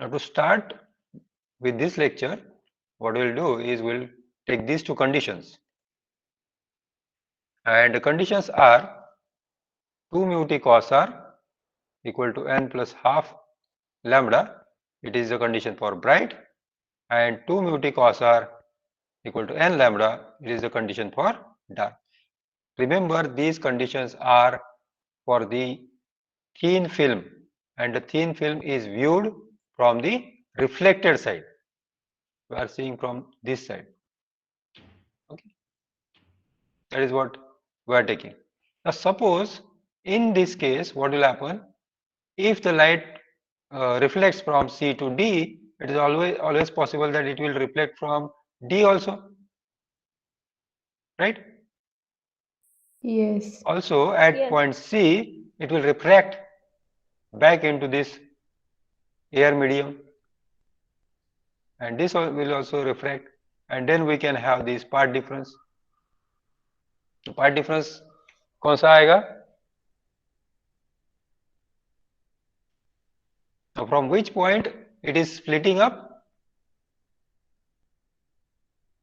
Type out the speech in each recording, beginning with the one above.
Now to start with this lecture, what we'll do is we'll take these two conditions, and the conditions are 2 mu t cos r equal to n plus half lambda. It is the condition for bright, and 2 mu t cos r equal to n lambda. It is the condition for dark. Remember, these conditions are for the thin film, and the thin film is viewed from the reflected side. We are seeing from this side. Okay, that is what we are taking. Now suppose in this case, what will happen if the light reflects from C to D? It is always possible that it will reflect from D also, right? Yes. Also at Yes. point C, it will refract back into this air medium, and this will also refract, and then we can have this part difference. तो part difference कौन सा आएगा? Now from which point it is splitting up?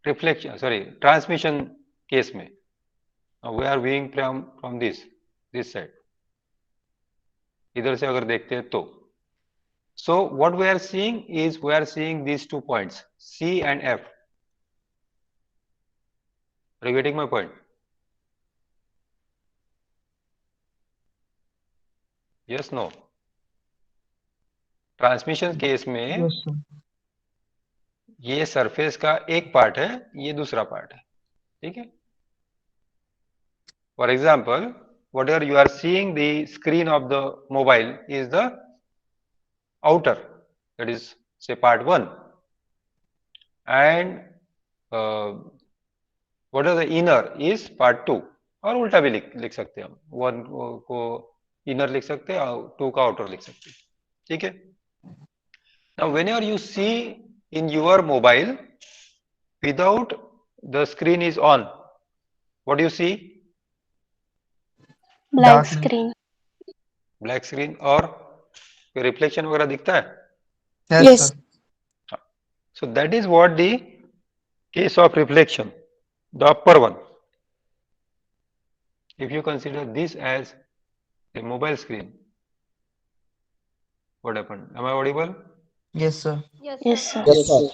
Reflection, sorry, transmission case में. Now we are viewing from this side. इधर से अगर देखते हैं तो. So what we are seeing is we are seeing these 2 points C and F. Are you getting my point? Yes, no. Transmission case में Yes, sir. ये surface का एक पार्ट है, ये दूसरा पार्ट है, ठीक है. For example, whatever you are seeing the screen of the mobile is the outer, that is say part 1, and whatever the inner is part 2, और उल्टा भी लिख सकते हैं हम, 1 को inner लिख सकते हैं और 2 का outer लिख सकते हैं, ठीक है. Now whenever you see in your mobile without the screen is on, what do you see? Blank Darkness. screen. Black screen, और कोई रिफ्लेक्शन वगैरह दिखता है? Yes, Yes. sir. So that is what the case of reflection, the upper one. If you consider this as a mobile screen, what happened? Am I audible? Yes, sir. Yes, sir. Yes, sir.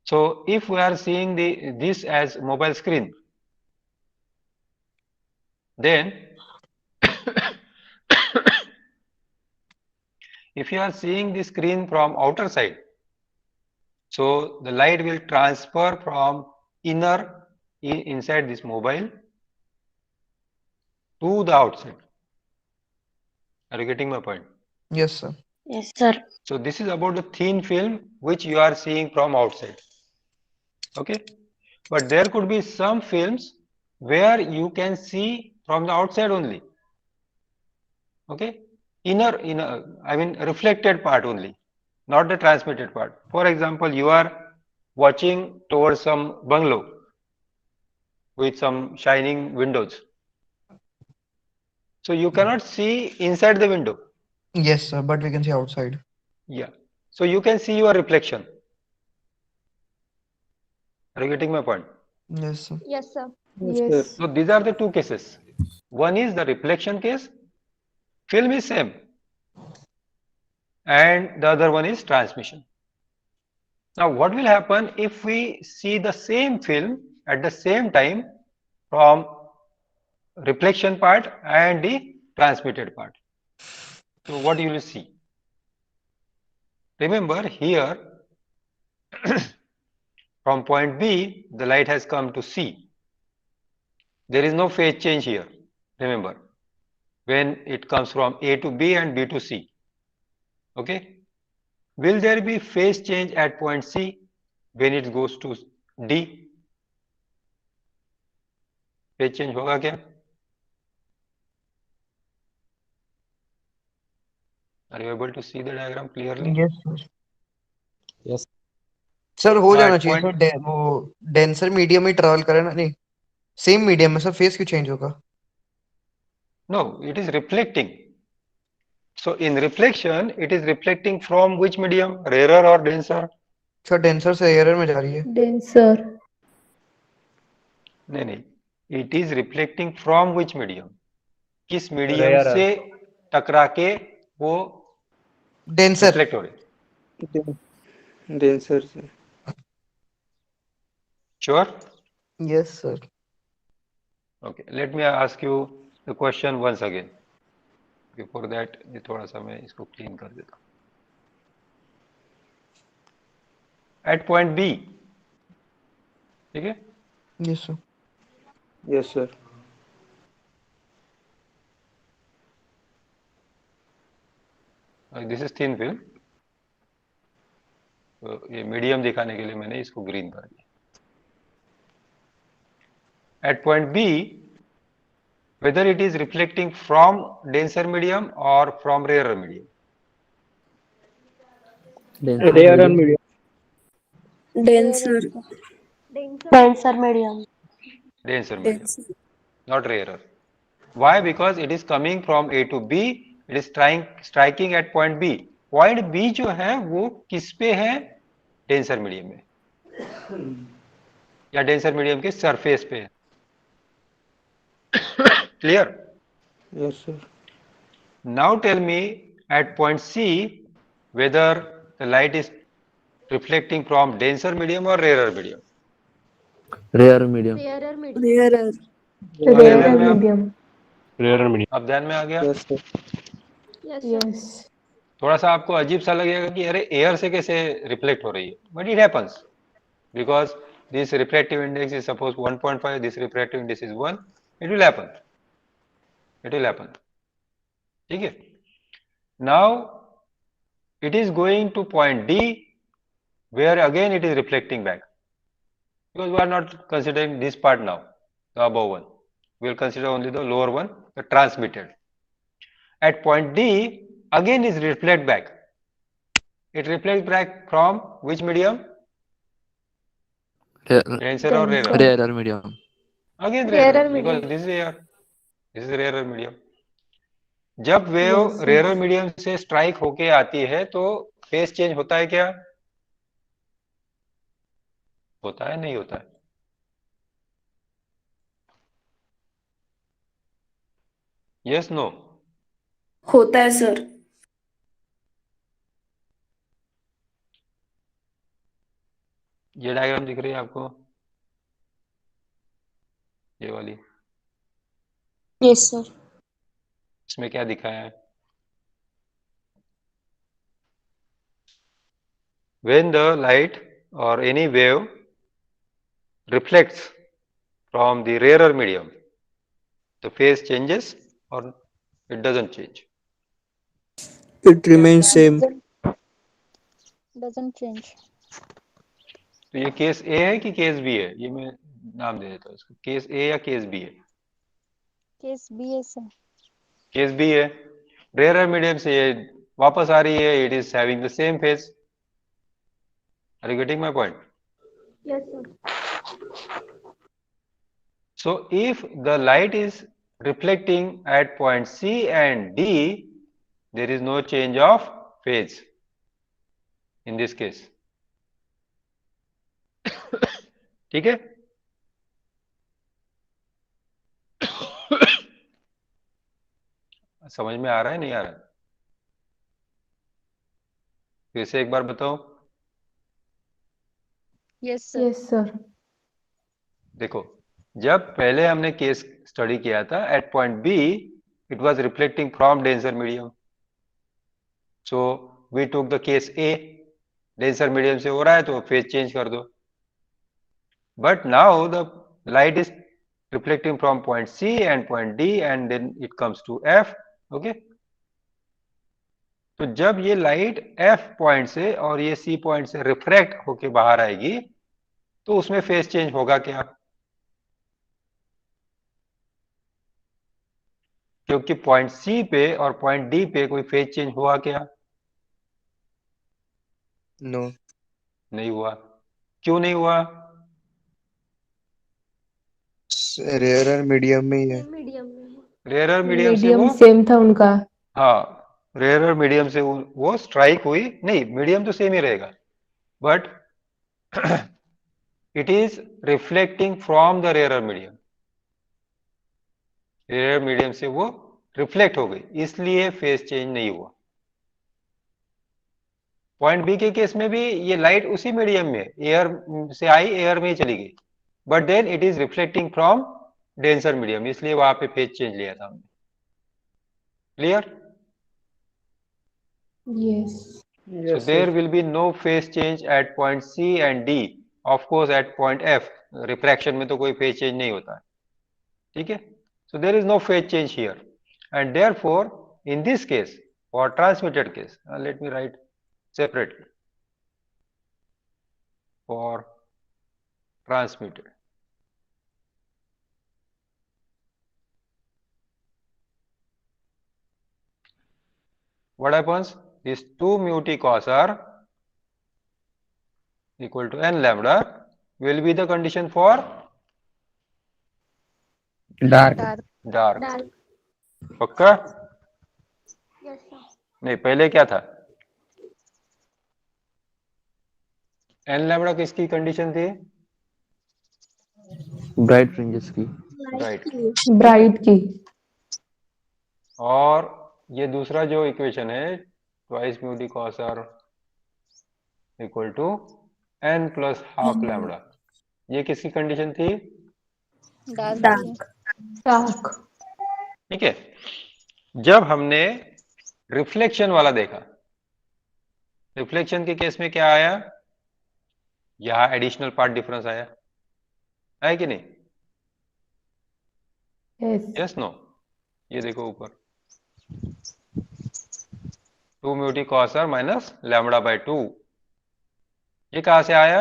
So if we are seeing this as mobile screen, then if you are seeing the screen from outer side, so the light will transfer from inner inside this mobile to the outside. Are you getting my point? Yes, sir. Yes, sir. So this is about the thin film which you are seeing from outside. Okay, but there could be some films where you can see from the outside only. Okay, inner, I mean reflected part only, not the transmitted part. For example, you are watching towards some bungalow with some shining windows, so you cannot see inside the window. Yes, sir. But we can see outside. Yeah, so you can see your reflection. Are you getting my point? Yes, sir. Yes, sir. Yes. So these are the two cases. One is the reflection case, film is same, and the other one is transmission. Now what will happen if we see the same film at the same time from reflection part and the transmitted part? So what you will see? Remember here from point B the light has come to C. There is no phase change here. Remember, when it comes from A to B and B to C. Okay, will there be phase change at point C when it goes to D? phase change होगा क्या? Are you able to see the diagram clearly? Yes, sir. Yes. Sir हो Now जाना at चाहिए point, sir वो denser medium में travel करे ना नहीं सेम मीडियम में सर फेस क्यों चेंज होगा no, it is reflecting. So in reflection, it is reflecting from which medium, rarer or denser? अच्छा डेंसर से एयर में जा रही है डेंसर नहीं, it is reflecting from which medium? किस मीडियम Rarer. से टकरा के वो डेंसर रिफ्लेक्ट हो रही? डेंसर से sure? Yes sir Okay, let me ask you the question once again. Before that, ये थोड़ा सा मैं इसको क्लीन कर देता हूँ. At point B, ठीक है? Yes sir yes sir This is thin film. तो ये मीडियम दिखाने के लिए मैंने इसको ग्रीन कर दिया. At point B, whether it is reflecting from denser medium or from rarer medium. Rare medium denser Denser medium. Denser medium, not rarer. Why? Because it is coming from A to B. It is striking at point B. Point B जो है वो किस पे है? Denser medium में या denser medium के surface पे है. Clear? Yes sir Now tell me at point C whether the light is reflecting from denser medium or rarer medium. Rare medium. Rare rare medium Rare medium. अब ध्यान में आ गया? Yes sir yes थोड़ा सा आपको अजीब सा लगेगा कि अरे एयर से कैसे रिफ्लेक्ट हो रही है, but it happens because this reflective index is suppose 1.5, this reflective index is 1. It will happen. ठीक है. Now it is going to point D where again it is reflecting back because we are not considering this part now, the above one. We will consider only the lower one, the transmitted. At point D, again is reflect back. It reflects back from which medium? Denser or rarer? Rare medium. Again Rarer rarer, medium. because this is air. This is rarer medium. जब wave rare medium से strike होके आती है तो face change होता है क्या? होता है, नहीं होता है? Yes no? होता है सर ये डायग्राम दिख रही है आपको, ये वाली? Yes, sir. इसमें क्या दिखाया है? When the light or any wave reflects from the rarer medium, the phase changes or it doesn't change? It remain same Doesn't change. तो ये केस ए है कि केस बी है? ये मैं नाम दे देता हूँ इसको, केस ए या केस बी है? Case B is sir. Case B है. रेयर मीडियम से ये वापस आ रही है, it is having the same phase. Are you getting my point? Yes sir So if the light is reflecting at point C and D, there is no change of phase in this case. ठीक है? समझ में आ रहा है, नहीं आ रहा है? फिर से एक बार बताओ. Yes, sir. यस सर देखो, जब पहले हमने केस स्टडी किया था at point B it was reflecting from denser medium, so we took the case A. Denser medium से हो रहा है तो फेज चेंज कर दो. But now the light is reflecting from point C and point D and then it comes to F. Okay, तो जब ये लाइट एफ पॉइंट से और ये सी पॉइंट से रिफ्रैक्ट होके बाहर आएगी तो उसमें फेज चेंज होगा क्या? क्योंकि पॉइंट सी पे और पॉइंट डी पे कोई फेज चेंज हुआ क्या? नो नहीं हुआ. क्यों नहीं हुआ? रेयर मीडियम में ही है रेयर मीडियम से मीडियम वो, सेम था उनका हाँ, रेयर मीडियम से वो स्ट्राइक हुई नहीं, मीडियम तो सेम ही रहेगा, but it is reflecting from the rare medium, rare medium से वो रिफ्लेक्ट हो गई, इसलिए फेज चेंज नहीं हुआ। पॉइंट बी के केस में भी ये लाइट उसी मीडियम में एयर से आई, एयर में ही चली गई, but then it is reflecting from denser medium, इसलिए वहां पे फेज चेंज लिया था हमने। Clear? Yes. So there will be no phase change at point C and D. Of course at point F, refraction में तो कोई phase change नहीं होता है, ठीक है? So there is no phase change here, and therefore in this case, for transmitted case, let me write separately. For transmitted, what happens? These 2 mu t cos r equal to n lambda will be the condition for Dark. dark. Dark. पक्का? Yes, sir. नहीं, पहले क्या था? n lambda किसकी condition थी? Bright fringes की। Right. Bright key. और ये दूसरा जो इक्वेशन है twice mu T cos R equal to n plus half lambda, ये किसकी कंडीशन थी? Dark. Dark. ठीक है। जब हमने रिफ्लेक्शन वाला देखा, रिफ्लेक्शन के केस में क्या आया? यहां एडिशनल पार्ट डिफरेंस आया है कि नहीं? Yes. Yes no? ये देखो ऊपर 2 mu T cos R minus lambda by 2, ये कहां से आया?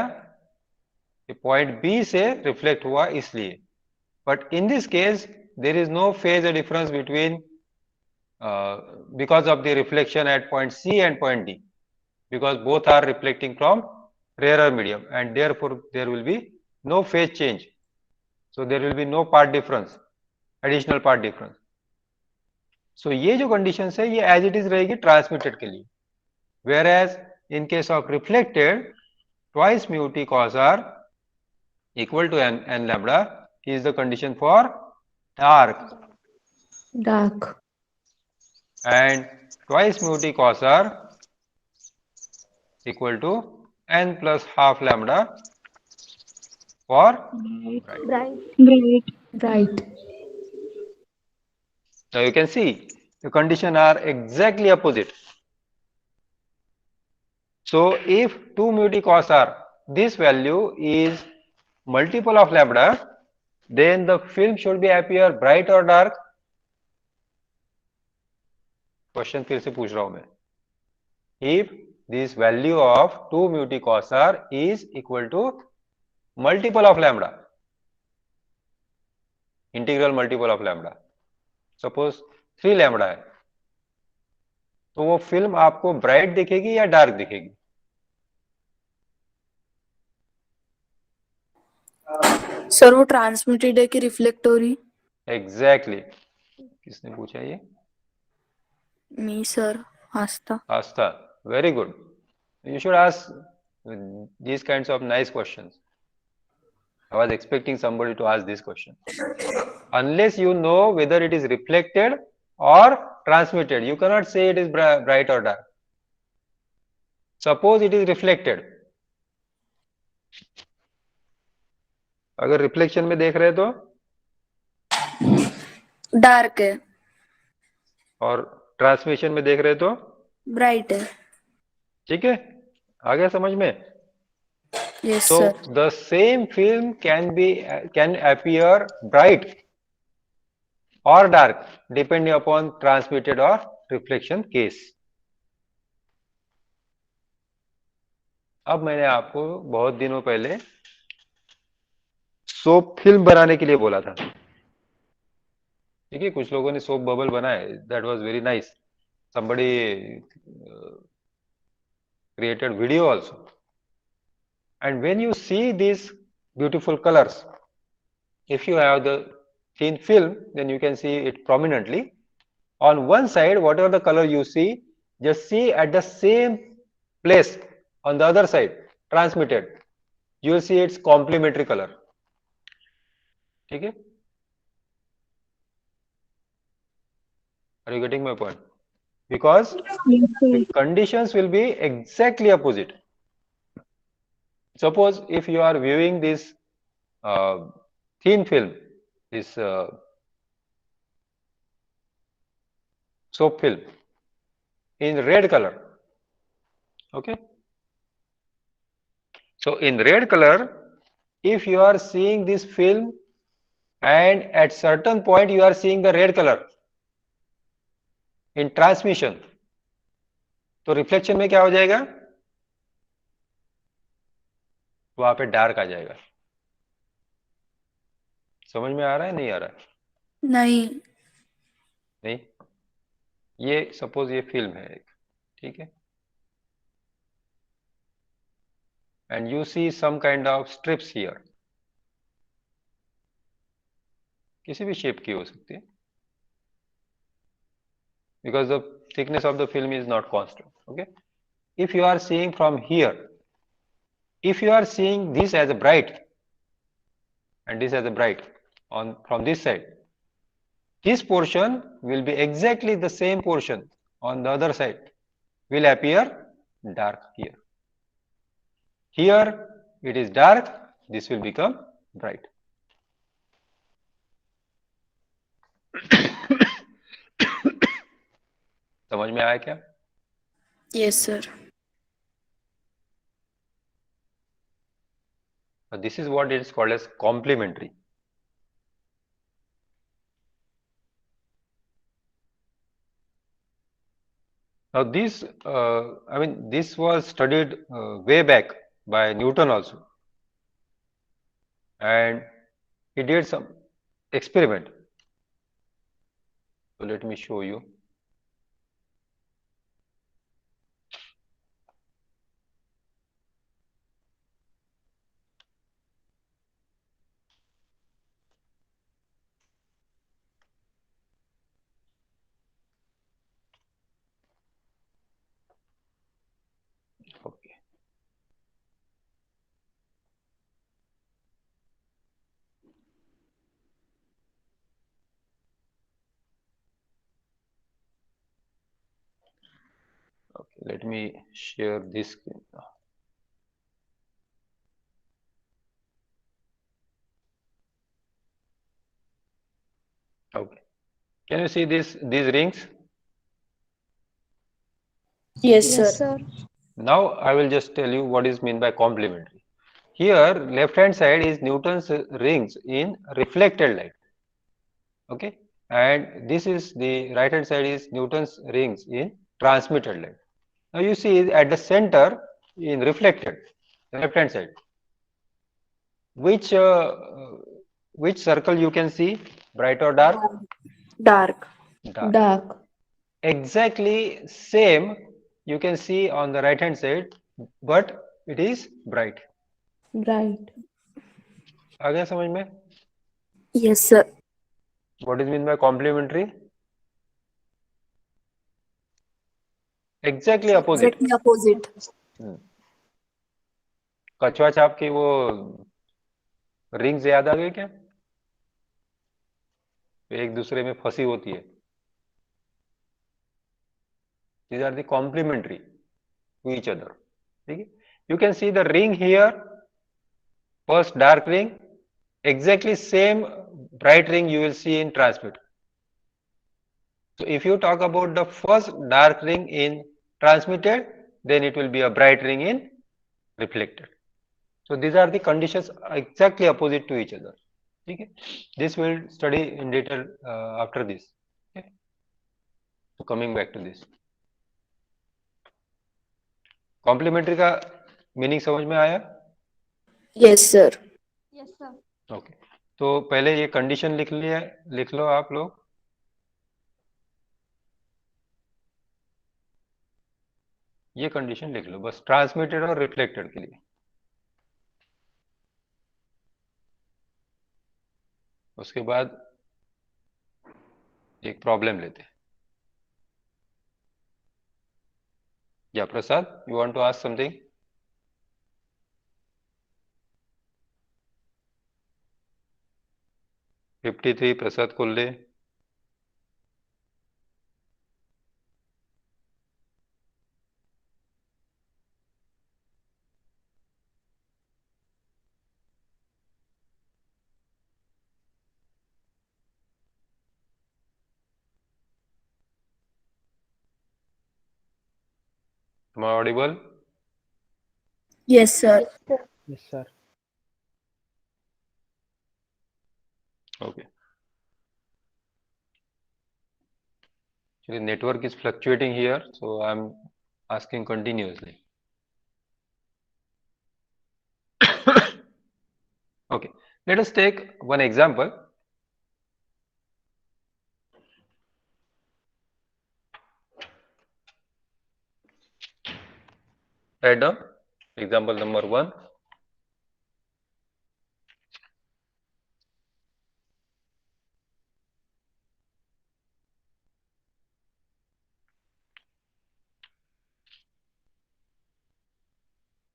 ये पॉइंट बी से रिफ्लेक्ट हुआ इसलिए, but in this case there is no phase difference between because of the reflection at point C and point D, because both are reflecting from rarer medium and therefore there will be no phase change, so there will be no part difference, additional part difference. So ये जो conditions है ये as it is रहेगी transmitted के लिए, whereas in case of reflected twice mu t cos r equal to n lambda is the condition for dark, Dark. and twice mu t cos r equal to n plus half lambda for Bright. Bright. now you can see the condition are exactly opposite. So if 2 mu t cos r, this value is multiple of lambda, then the film should be appear bright or dark? Question फिर से पूछ रहा हूं मैं। If this value of 2 mu t cos r is equal to multiple of lambda, integral multiple of lambda, suppose 3 lambda है, तो वो film आपको ब्राइट दिखेगी या डार्क दिखेगी? सर वो ट्रांसमिटेड है कि रिफ्लेक्ट हो रही? एग्जैक्टली किसने पूछा ये? Me sir, Aastha. Aastha, very good. You should ask these kinds of nice questions. I was expecting somebody to ask this question. Unless you know whether it is reflected or transmitted, you cannot say it is bright or dark. Suppose it is reflected. अगर reflection में देख रहे तो dark है, और transmission में देख रहे तो ब्राइट है। ठीक है, आ गया समझ में? Yes So sir. the same film can appear bright or dark depending upon transmitted or reflection case. अब मैंने आपको बहुत दिनों पहले सोप फिल्म बनाने के लिए बोला था, ठीक है? कुछ लोगों ने सोप बबल बनाए, that was very nice. Somebody created video also. And when you see these beautiful colors, if you have the thin film, then you can see it prominently. On one side, whatever the color you see, just see at the same place on the other side transmitted, you will see its complementary color. ठीक है? Are you getting my point? Because the conditions will be exactly opposite. Suppose if you are viewing this thin film, this soap film in red color, okay? So in red color, if you are seeing this film and at certain point you are seeing the red color in transmission, तो reflection में क्या हो जाएगा? वहां पे dark आ जाएगा. समझ में आ रहा है नहीं आ रहा है? नहीं. नहीं. ये सपोज ये फिल्म है एक, ठीक है, and you see some kind of strips here, किसी भी शेप की हो सकती है, because the thickness of the film is not constant. Okay, if you are seeing from here, if you are seeing this as a bright and this as a bright on from this side, this portion will be exactly the same portion on the other side will appear dark here. Here it is dark, this will become bright. समझ में आया क्या? Yes, sir. This is what is called as complementary. Now this, I mean, this was studied way back by Newton also, and he did some experiment. So let me show you. Okay. Okay, let me share this screen now. Okay. Can you see these rings? Yes, sir. Yes, sir. Now I will just tell you what is meant by complementary. Here, left hand side is Newton's rings in reflected light. Okay, and this is the right hand side is Newton's rings in transmitted light. Now you see at the center in reflected, the left hand side, which circle you can see, bright or dark? Dark. Dark. Dark. Exactly same you can see on the right hand side, but it is bright. Bright. आ गया समझ में? Yes, sir. What is meant by complementary? Exactly opposite. Exactly opposite. कछुआ छाप की वो rings याद आ गई क्या? एक दूसरे में फंसी होती है. These are the complementary to each other. ठीक है? You can see the ring here, first dark ring, exactly same bright ring you will see in transmit. So if you talk about the first dark ring in transmitted, then it will be a bright ring in reflected. So these are the conditions exactly opposite to each other. Okay? This will study in detail after this. Okay? So coming back to this. Complementary का meaning समझ में आया? Yes, sir. Yes, sir. Okay, तो पहले ये condition लिख लो आप लोग. ये कंडीशन लिख लो बस ट्रांसमिटेड और रिफ्लेक्टेड के लिए. उसके बाद एक प्रॉब्लम लेते हैं. Yeah, Prasad, you want to ask something? $53 Prasad Kolle. Am I audible? Yes, sir. Yes, sir. Okay. Actually, network is fluctuating here, so I'm asking continuously. Okay, let us take one example. Write down example number 1.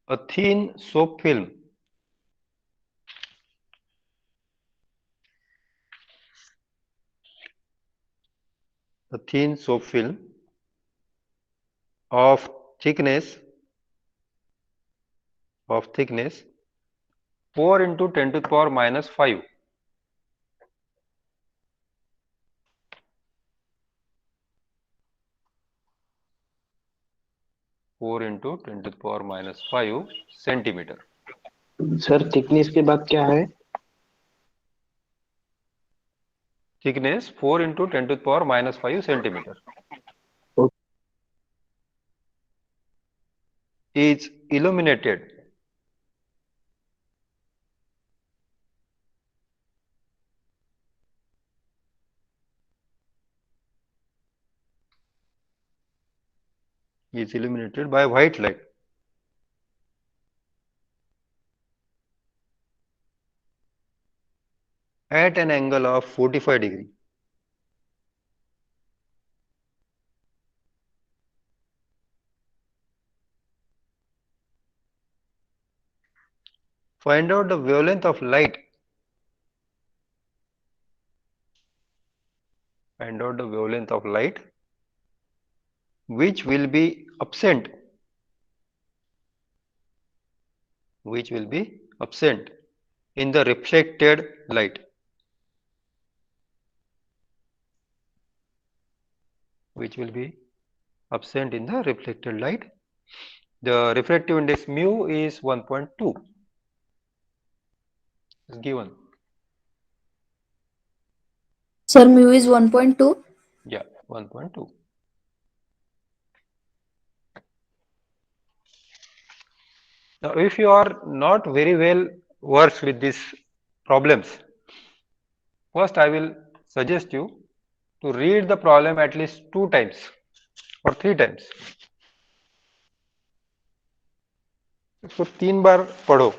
A thin soap film of thickness 4 into 10 to the power minus 5 4 into 10 to the power minus 5 centimetre. Sir thickness के बाद क्या है? Thickness 4 into 10 to the power minus 5 centimeter is illuminated by white light at an angle of 45 degree. Find out the wavelength of light. Find out the wavelength of light which will be absent. Which will be absent in the reflected light. Which will be absent in the reflected light. The refractive index mu is 1.2. Is given. Sir, mu is 1.2. Yeah, 1.2. Now, if you are not very well versed with these problems, first I will suggest you to read the problem at least 2 times or 3 times. इसको 3 बार पढ़ो.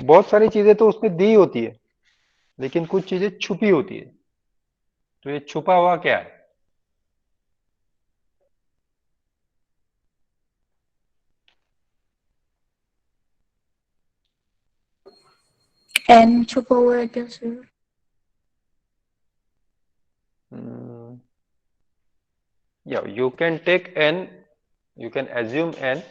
बहुत सारी चीजें तो उसमें दी होती है, लेकिन कुछ चीजें छुपी होती है. तो ये छुपा हुआ क्या है? N छुपा हुआ है क्या sir? Yeah, you can take n, you can assume n.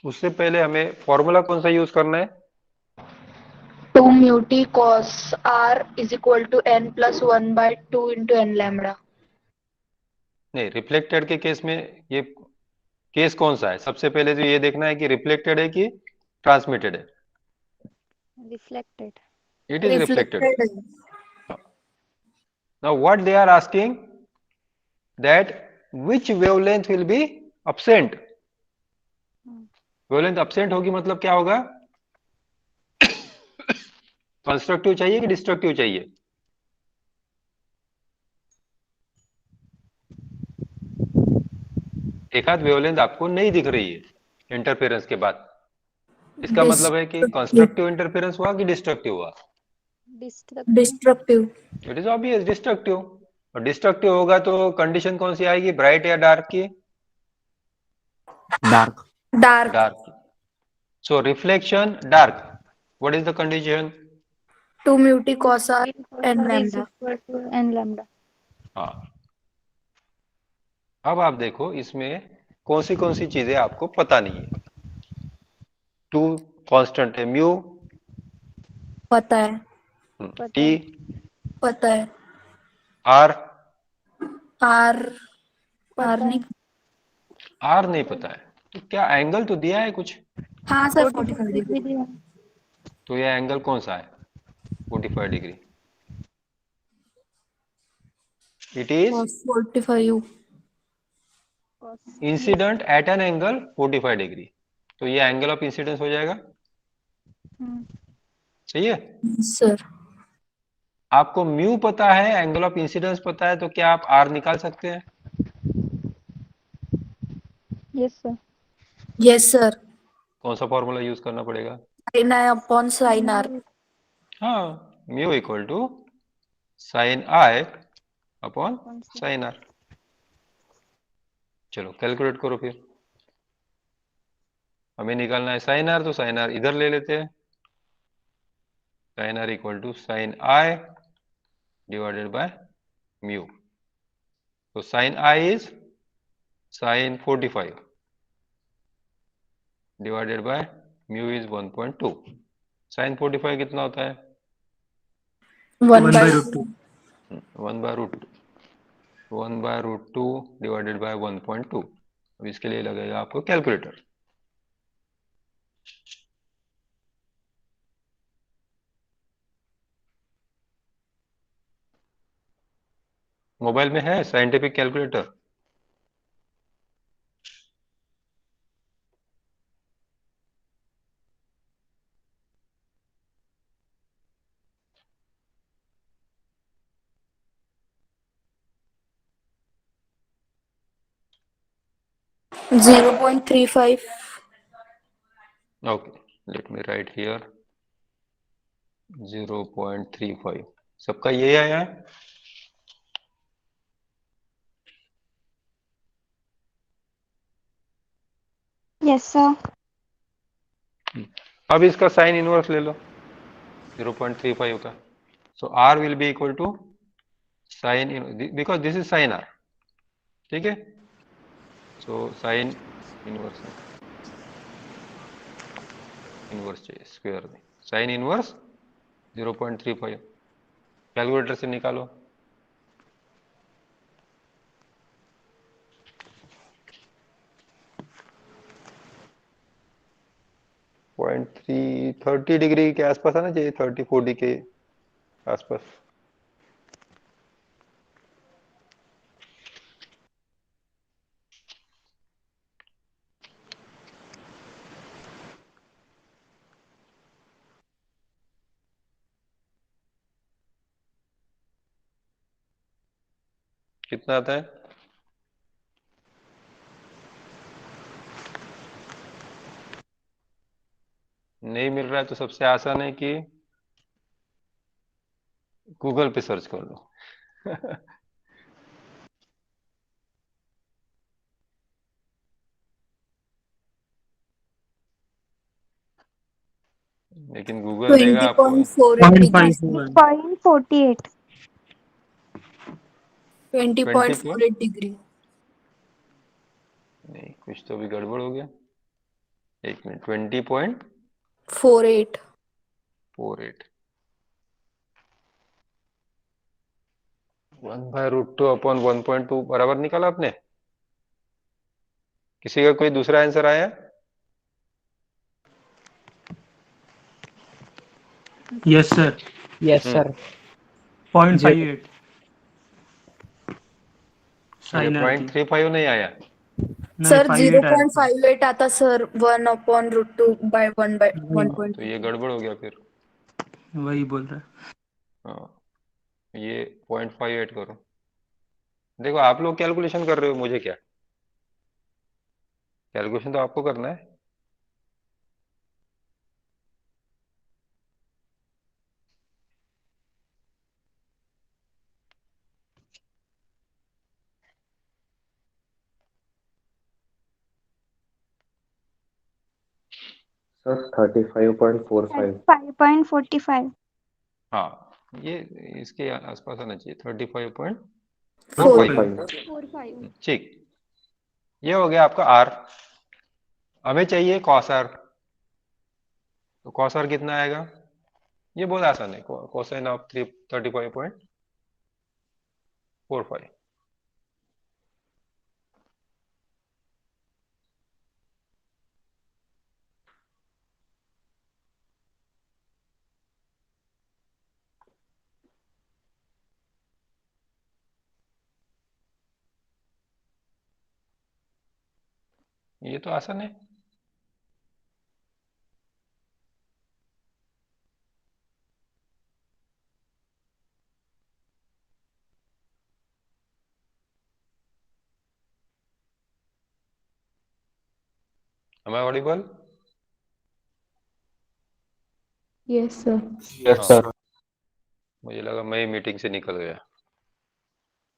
उससे पहले हमें फॉर्मूला कौन सा यूज करना है? 2 mu t cos r is equal to n plus 1 by 2 into n lambda. नहीं, रिफ्लेक्टेड के केस में ये केस कौन सा है? सबसे पहले तो ये देखना है कि रिफ्लेक्टेड है कि ट्रांसमिटेड है. Reflected. It is reflected. Reflected. Now what they are asking, that which wavelength will be absent. Wavelength absent होगी मतलब क्या होगा? कंस्ट्रक्टिव चाहिए कि डिस्ट्रक्टिव चाहिए? एक आध वेवलेंथ आपको नहीं दिख रही है इंटरफेरेंस के बाद, इसका मतलब है कि कंस्ट्रक्टिव इंटरफेरेंस हुआ कि डिस्ट्रक्टिव हुआ? Destructive. It is obvious destructive. और डिस्ट्रक्टिव होगा तो कंडीशन कौन सी आएगी, ब्राइट या डार्क की? डार्क। डार्क। डार्क की। So reflection dark, what is the condition? 2 mu t cos r n is lambda। equal to n lambda. हाँ, अब आप देखो इसमें कौन सी चीजें आपको पता नहीं है। टू कांस्टेंट है, म्यू, पता है। टी, पता है। R, R. आर नहीं। आर नहीं पता है। तो क्या एंगल तो दिया है कुछ? हाँ सर 45 डिग्री। तो यह एंगल कौन सा है? 45 degree. It is 45। Incident at an angle 45 degree. तो ये एंगल ऑफ इंसिडेंस हो जाएगा। सही है। सर आपको म्यू पता है, एंगल ऑफ इंसिडेंस पता है, तो क्या आप आर निकाल सकते हैं? Yes, sir. Yes sir. कौन सा फॉर्मूला यूज करना पड़ेगा? Sine I upon sine R. हाँ, mu equal to sine I upon sine R. चलो कैलकुलेट करो फिर। हमें निकालना है साइन आर, तो साइन आर इधर ले लेते हैं। Sine R equal to sine I divided by mu. तो sine I is sine 45 divided by mu is 1.2। Sine 45 कितना होता है? 1/2। 1/√2 डिवाइडेड बाय 1.2। अब इसके लिए लगेगा आपको कैलकुलेटर। मोबाइल में है scientific calculator? Zero 0.35। Okay, let me right here 0.35। सबका ये आया है? Yes, sir. अब इसका साइन इनवर्स ले लो 0.35 का। So R will be equal to sine, because this is sine R. ठीक है, सो साइन इनवर्स चाहिए, स्क्वायर में साइन इनवर्स 0.35। कैलकुलेटर से निकालो। पॉइंट 30 डिग्री के आसपास आना चाहिए, 30-40 के आसपास। कितना आता है? नहीं मिल रहा है तो सबसे आसान है कि गूगल पे सर्च कर लो। लेकिन गूगल देगा आपको 20.48 डिग्री। 0.48. 20.48 डिग्री। नहीं, कुछ तो भी गड़बड़ हो गया। एक मिनट, 20.48। 48। 1/√2 अपॉन 1.2 बराबर निकाला आपने? किसी का कोई दूसरा आंसर आया? Yes sir. Yes sir. 0.58 मुझे साइन आर की। 0.35 नहीं आया। नहीं सर 58 आया। 0.58 आता सर 1/√2 by 1 by तो 1.2। ये गड़बड़ हो गया फिर। वही बोल रहा है। हाँ, ये 0.58 करो। देखो आप लोग कैलकुलेशन कर रहे हो, मुझे क्या। कैलकुलेशन तो आपको करना है। सर 35.45। 5.45. हाँ, ये इसके आसपास आना चाहिए, 35.45। 45। 45. ठीक, ये हो गया आपका आर। हमें चाहिए कॉस आर, तो कॉस आर कितना आएगा? ये बहुत आसान है, कोसाइन ऑफ 35.45। ये तो आसान है। Am I audible? Yes, sir. Yes sir. मुझे लगा मैं ही मीटिंग से निकल गया।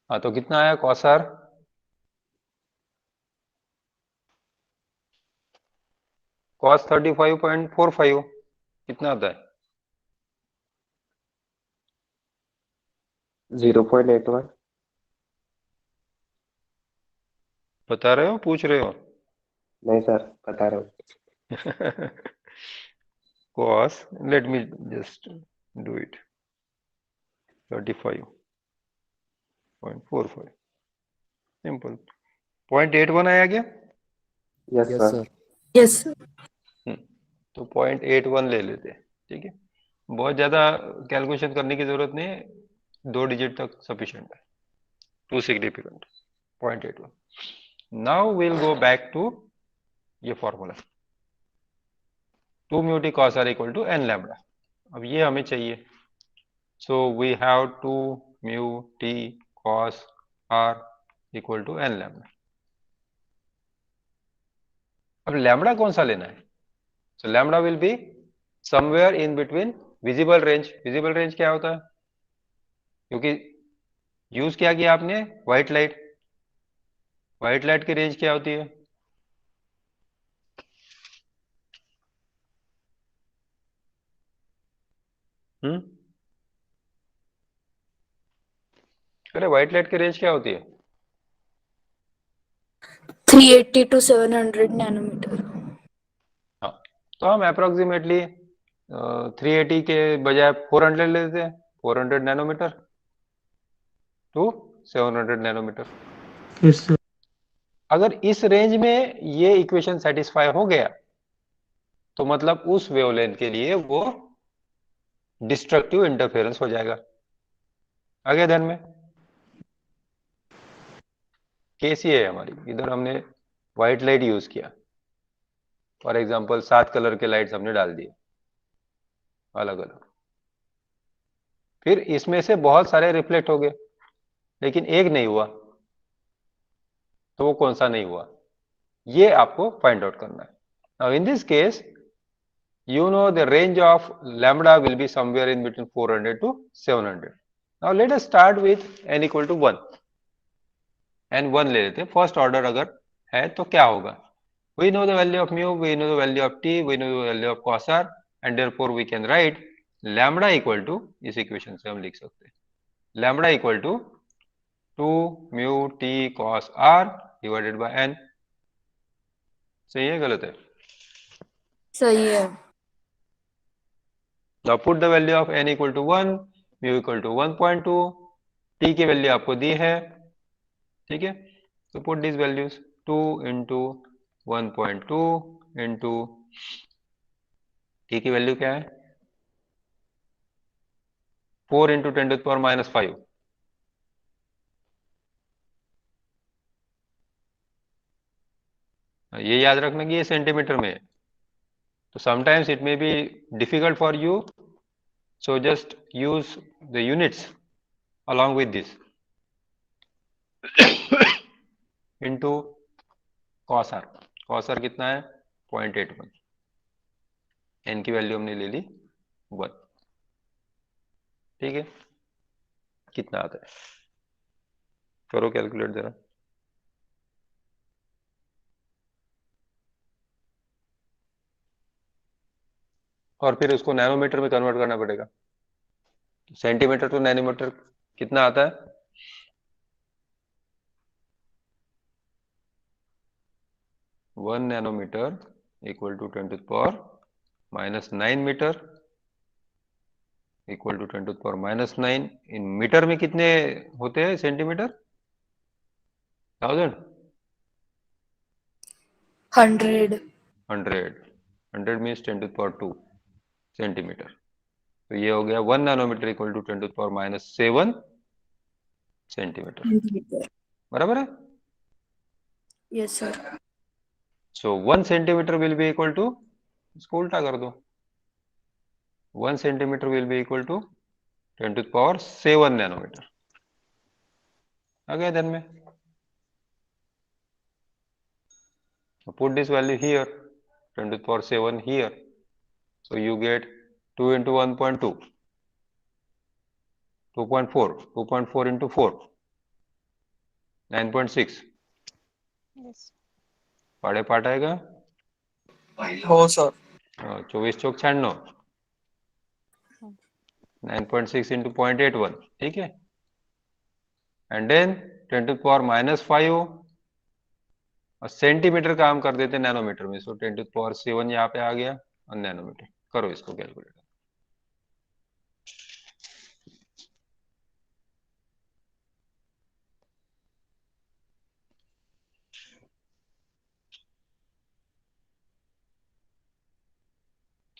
हाँ, तो कितना आया कॉस आर? कॉस 35.45 कितना आता है? 0.81। बता रहे हो, पूछ रहे हो? नहीं सर, बता रहा हूँ। cos, let me just do it, 35.45 simple. 0.81 आया क्या? Yes yes sir. Sir. Yes, sir. तो 0.81 ले लेते हैं, ठीक है। बहुत ज्यादा कैलकुलेशन करने की जरूरत नहीं है, 2 डिजिट तक सफिशिएंट है, two significant 0.81। Now will go back to ये formula, 2 mu T cos R equal to N lambda. अब ये हमें चाहिए, so we have 2 mu T cos R equal to N lambda. अब लैम्बडा कौन सा लेना है? So lambda will be somewhere in between visible range. Visible range क्या होता है? क्योंकि यूज क्या किया आपने, व्हाइट लाइट। व्हाइट लाइट की रेंज क्या होती है? हम्म, अरे व्हाइट लाइट की रेंज क्या होती है? 380 to 700 nanometer. हाँ, तो हम अप्रोक्सीमेटली 380 के बजाय 400 ले लेते हैं, 400 nanometre to 700 nanometre. Yes, sir. अगर इस रेंज में ये इक्वेशन सेटिस्फाई हो गया तो मतलब उस वेवलेंथ के लिए वो डिस्ट्रक्टिव इंटरफेरेंस हो जाएगा। आगे ध्यान में, केस ये है हमारी, इधर हमने व्हाइट लाइट यूज किया, फॉर एग्जांपल 7 कलर के लाइट्स हमने डाल दिए अलग अलग, फिर इसमें से बहुत सारे रिफ्लेक्ट हो गए लेकिन एक नहीं हुआ, तो वो कौन सा नहीं हुआ, ये आपको फाइंड आउट करना है। Now in this case you know the range of lambda will be somewhere in between 400 to 700. Now let us start with n equal to 1, n 1 ले लेते हैं। फर्स्ट ऑर्डर अगर है तो क्या होगा? we know the value of mu, we know the value of t, we know the value of cos r, and therefore we can write lambda equal to, इस equation से हम लिख सकते हैं lambda equal to 2 mu t cos r divided by n। सही है गलत है? सही है। Now put the value of n equal to 1, mu equal to 1.2, t की वैल्यू आपको दी है, ठीक है। तो put these values, 2 into 1.2 into t की वैल्यू क्या है, 4 into 10 to the power minus 5। ये याद रखना कि ये सेंटीमीटर में है, तो sometimes it may be difficult for you, so just use the units along with this into cos r। cos r कितना है 0.81, n की वैल्यू हमने ले ली 1। ठीक है, कितना आता है, करो कैलकुलेट जरा। और फिर उसको नैनोमीटर में कन्वर्ट करना पड़ेगा। सेंटीमीटर टू नैनोमीटर कितना आता है? One nanometre equal to 10⁻⁻9 metre equal to 10⁻⁻9। इन मीटर में कितने होते हैं सेंटीमीटर? 1000 100 100 means 10⁻2 centimetre. तो ये हो गया 1 नैनोमीटर इक्वल टू 10⁻⁷ सेंटीमीटर। बराबर है? yes sir so 1 centimetre will be equal to, इसको उल्टा कर दो, 1 centimetre will be equal to 10⁻⁷ nanometre. आ गया ध्यान में? Put this value here, 10⁻⁷ here, so you get 2 into 1.2, 2.4, 2.4 into 4, 9.6। Yes. पाड़े पाठ आएगा, हो सर। 24 चौक 96, 9.6 into 0.81। ठीक है, एंड देन 10⁻⁻5 और सेंटीमीटर का हम कर देते हैं नैनोमीटर में, सो 10⁻⁷ यहाँ पे आ गया और नैनोमीटर। करो इसको calculate.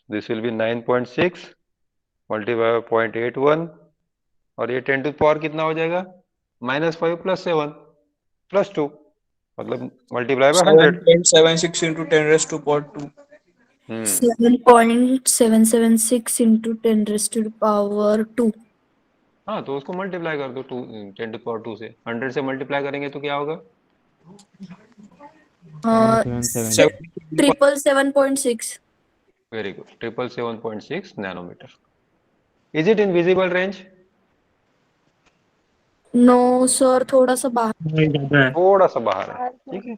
This will B 9.6 multiply 0.81 और ये 10 टू पावर कितना हो जाएगा? -5 + 7 + 2, मतलब मल्टीप्लाई बाय 100। 7.76 into 10⁻²। 7.776 into 10⁻²। हाँ, तो उसको मल्टीप्लाई कर दो 10⁻² से। 100 से मल्टीप्लाई करेंगे तो क्या होगा? 777.6 very good, 777.6 nanometre. Is it in visible range? No sir थोड़ा सा बाहर नहीं ज्यादा है। थोड़ा सा बाहर है, ठीक है,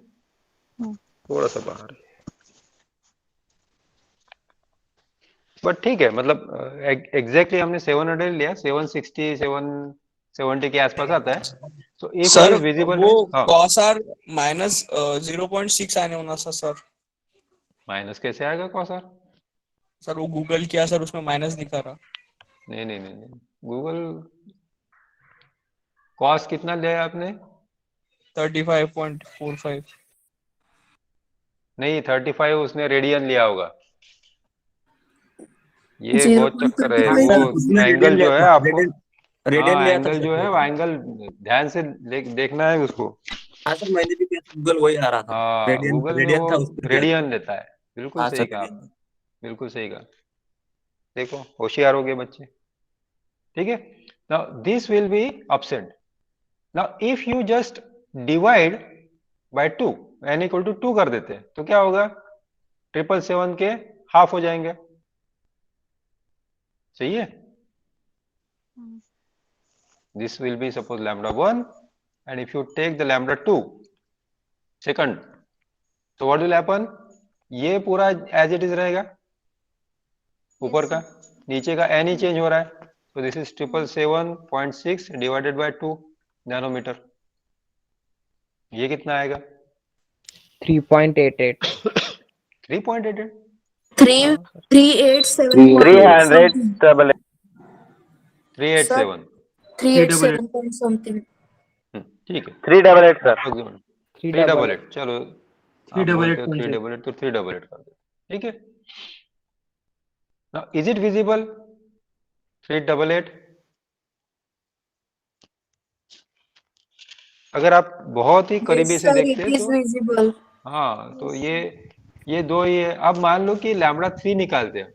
थोड़ा सा बाहर है, बट ठीक है, मतलब एग्जैक्टली हमने 700 लिया, 760 770 के आसपास आता है। सो इफ सर विजिबल वो हाँ, cos r माइनस 0.6 आने होना था सर। माइनस कैसे आएगा कॉसर? सर वो गूगल किया सर, उसमें माइनस दिखा रहा। नहीं नहीं नहीं नहीं, गूगल कॉस कितना लिया आपने? 35.45। नहीं, 35 उसने रेडियन लिया होगा। ये बहुत चक्कर है, 0.35 वो एंगल जो है आपको, रेडियन हाँ लिया था एंगल जो है वो एंगल ध्यान से देखना है उसको। हाँ सर, मैंने भी किया, गूगल वही आ रहा था। हाँ, रेडियन गूगल में रेडियन वो था, उस पर किया था। रेडियन देता है। बिल्कुल हाँ सही सर, कहा आपने, बिल्कुल सही कहा। देखो होशियार हो गए बच्चे, ठीक है। Now this will be absent. Now if you just divide by 2, n equal to 2 कर देते हैं तो क्या होगा? 777 के हाफ हो जाएंगे, सही है। This will be suppose λ1, and if you take the λ2 second, so what will happen? ये पूरा as it is रहेगा, ऊपर का, नीचे का n ही चेंज हो रहा है। तो this is 777.6 divided by 2 nanometre. ये कितना आएगा? 3.88 3.88 387 387 387 point something ठीक है, 388 सर। 388 चलो, 388 388 तो 388 कर दो, ठीक है। Now is it visible? 388। अगर आप बहुत ही करीबी yes से sir देखते it हैं is तो visible हाँ, तो ये दो ही है। अब मान लो कि λ3 निकालते हैं,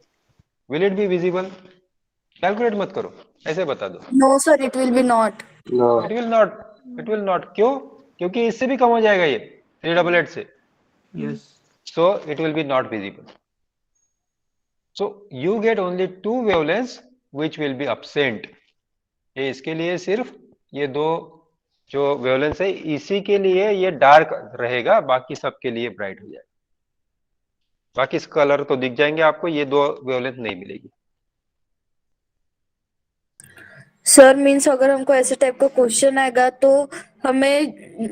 will it be visible? Calculate मत करो, ऐसे बता दो। no sir it will be not it will not, क्यों? क्योंकि इससे भी कम हो जाएगा ये 388 से। Yes so it will be not visible. So you get only two wavelengths which will be absent. ये इसके लिए सिर्फ ये दो जो वेवलेंस है इसी के लिए ये डार्क रहेगा, बाकी सबके लिए ब्राइट हो जाएगा। बाकी इस कलर तो दिख जाएंगे आपको, ये दो वेवलेंथ नहीं मिलेगी। सर मीन्स अगर हमको ऐसे टाइप का क्वेश्चन आएगा तो हमें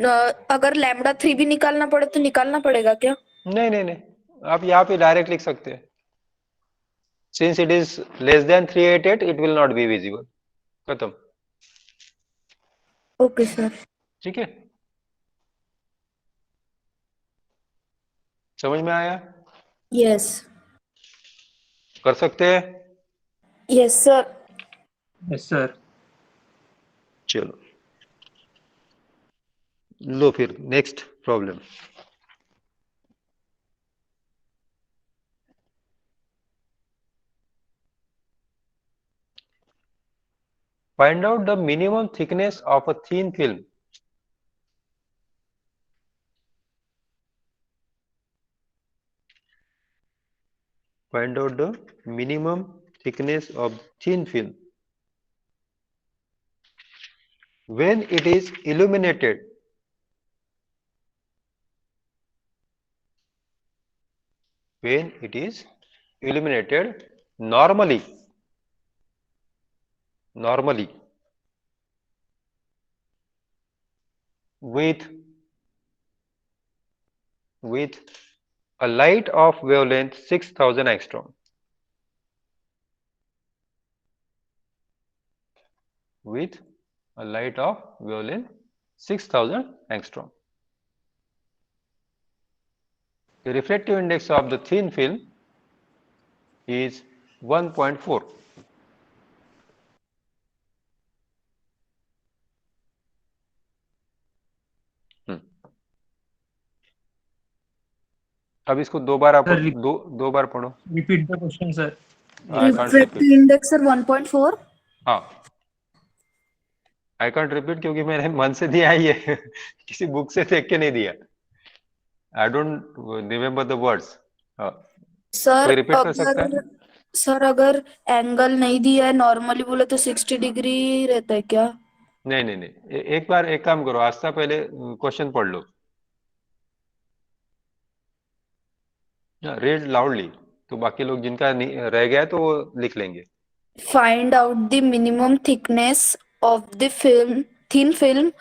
अगर लैम्बडा 3 भी निकालना पड़े तो निकालना पड़ेगा क्या? नहीं नहीं नहीं, आप यहाँ पे डायरेक्ट लिख सकते हैं। Since it is less than 388 it will not be visible, खत्म। Okay sir. ठीक है, समझ में आया? यस कर सकते हैं? Yes sir. Yes, sir. चलो लो फिर next problem. Find out the minimum thickness of a thin film. Find out the minimum thickness of thin film when it is illuminated. When it is illuminated normally with a light of wavelength 6000 angstrom. With a light of wavelength 6000 angstrom. The refractive index of the thin film is 1.4. अब इसको दो बार आप Sir, दो बार पढ़ो। Repeat the question, sir. I can't refractive repeat. Index sir 1.4। हाँ, I can't repeat क्योंकि मैंने मन से दिया है ये किसी बुक से देख के नहीं दिया। I don't remember the words. Sir कोई रिपीट कर सकता है? सर अगर एंगल नहीं दिया है नॉर्मली बोले तो 60 डिग्री रहता है क्या? नहीं नहीं नहीं, एक बार एक काम करो, आस्था पहले क्वेश्चन पढ़ लो, रीड लाउडली, तो बाकी लोग जिनका रह गया है तो वो लिख लेंगे। Find out the minimum thickness of the thin film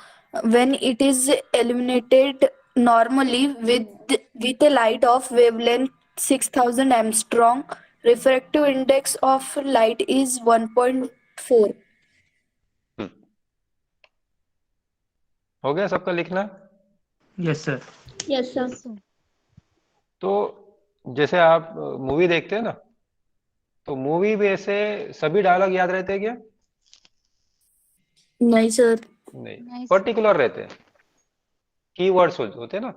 when it is illuminated normally with a light of wavelength 6000 angstrom. Refractive index of light is 1.4. हो गया सबका लिखना? Yes, sir. Yes, sir. तो जैसे आप मूवी देखते हैं ना, तो मूवी में से सभी डायलॉग याद रहते हैं क्या? नहीं सर। नहीं, Nice. पर्टिकुलर रहते हैं, कीवर्ड्स होते हैं ना,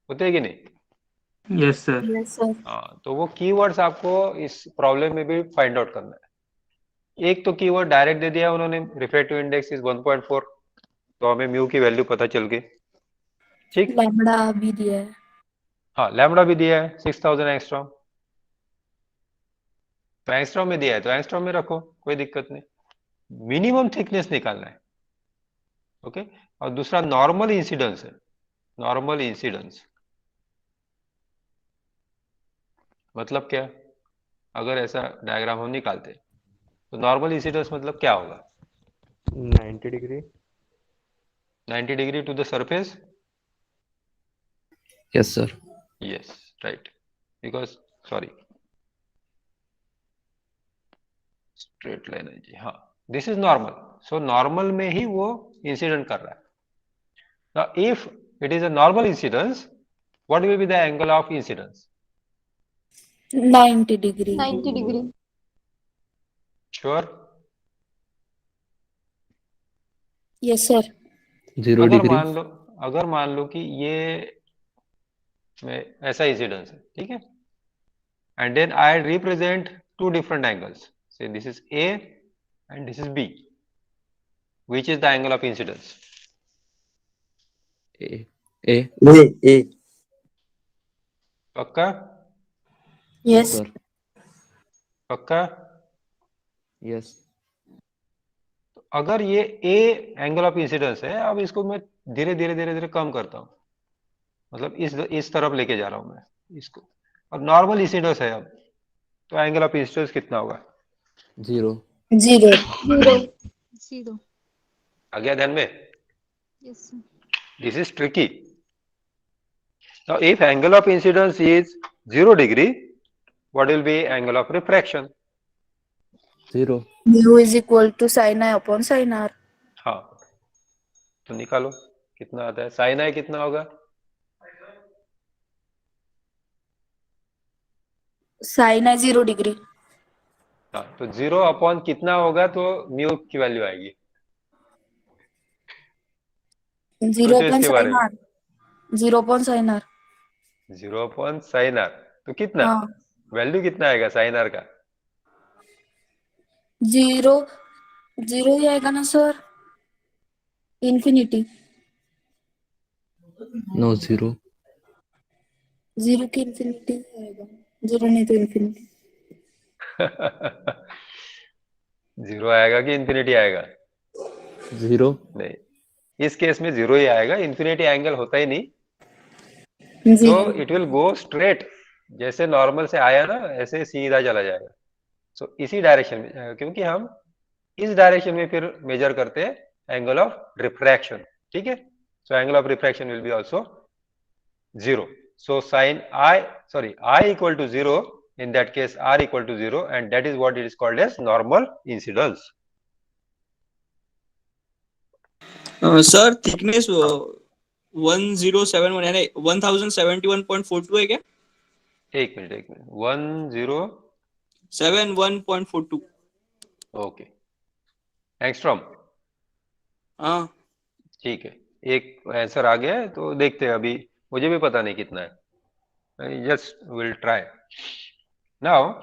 होते हैं कि नहीं? Yes, sir. Yes sir. हाँ, तो वो कीवर्ड्स आपको इस प्रॉब्लम में भी फाइंड आउट करना है। एक तो कीवर्ड डायरेक्ट दे दिया उन्होंने, रिफ्रैक्टिव इंडेक्स इज 1.4, तो हमें म्यू की वैल्यू पता चल गई। ठीक, लैम्बडा भी दिया है। हाँ लैम्बडा भी दिया है 6000 एंगस्ट्रॉम, तो एंगस्ट्रॉम में दिया है तो एंगस्ट्रॉम में रखो, कोई दिक्कत नहीं। मिनिमम थिकनेस निकालना है, ओके। और दूसरा नॉर्मल इंसिडेंस है। नॉर्मल इंसिडेंस मतलब क्या? अगर ऐसा डायग्राम हम निकालते तो नॉर्मल इंसिडेंस मतलब क्या होगा? 90 degree 90 degree to the surface. Yes, sir. Yes, right. Because sorry, straight line है जी, हाँ, this is normal. So normal में ही वो incident कर रहा है। Now if it is a normal incidence, what will be the angle of incidence? 90 degree. 90 degree. Sure? Yes sir. 0 degree. अगर मान लो कि ये ऐसा इंसिडेंस है, ठीक है, and then I represent two different angles. Say this is A and this is B. Which is the angle of incidence? A. A पक्का? Yes. Sir पक्का? यस अगर ये ए एंगल ऑफ इंसिडेंस है, अब इसको मैं धीरे धीरे धीरे धीरे कम करता हूँ, मतलब इस तरफ लेके जा रहा हूँ मैं इसको, और नॉर्मल इंसिडेंस है अब, तो एंगल ऑफ इंसिडेंस कितना होगा? 0 0. 0. आ गया ध्यान में? Yes, sir. This is tricky. Now, if angle of incidence is 0 degree, what will be angle of refraction? 0 Mu is equal to sin I upon sin R. हाँ, तो निकालो कितना आता है। साइन आई कितना होगा? Sin I 0 degree. हाँ, तो 0 अपॉन कितना होगा तो म्यू की वैल्यू आएगी? 0 सोचो upon इसके बारे sin में। R. 0 upon sin R. 0 upon sine R, तो कितना हाँ. वैल्यू कितना आएगा साइन आर का? 0 0 ही आएगा ना सर? इंफिनिटी. नो 0 0 की इंफिनिटी आएगा. 0 नहीं तो इंफिनिटी. 0 आएगा कि इंफिनिटी आएगा? 0 नहीं, इस केस में 0 ही आएगा, इंफिनिटी एंगल होता ही नहीं, तो 0. इट विल गो स्ट्रेट, जैसे नॉर्मल से आया ना ऐसे सीधा चला जाएगा। सो इसी डायरेक्शन में, क्योंकि हम इस डायरेक्शन में फिर मेजर करते हैं एंगल ऑफ रिफ्रैक्शन, ठीक है? So angle of refraction will be also 0. So sine I equal to 0, in that case R equal to 0, and that is what it is called as normal incidence. Sir thickness 1071 यानी 1071.42 है क्या? एक minute 71.42. Okay, angstrom, हाँ ठीक है, एक answer आ गया है, तो देखते हैं, अभी मुझे भी पता नहीं कितना है, जस्ट विल ट्राई नाउ।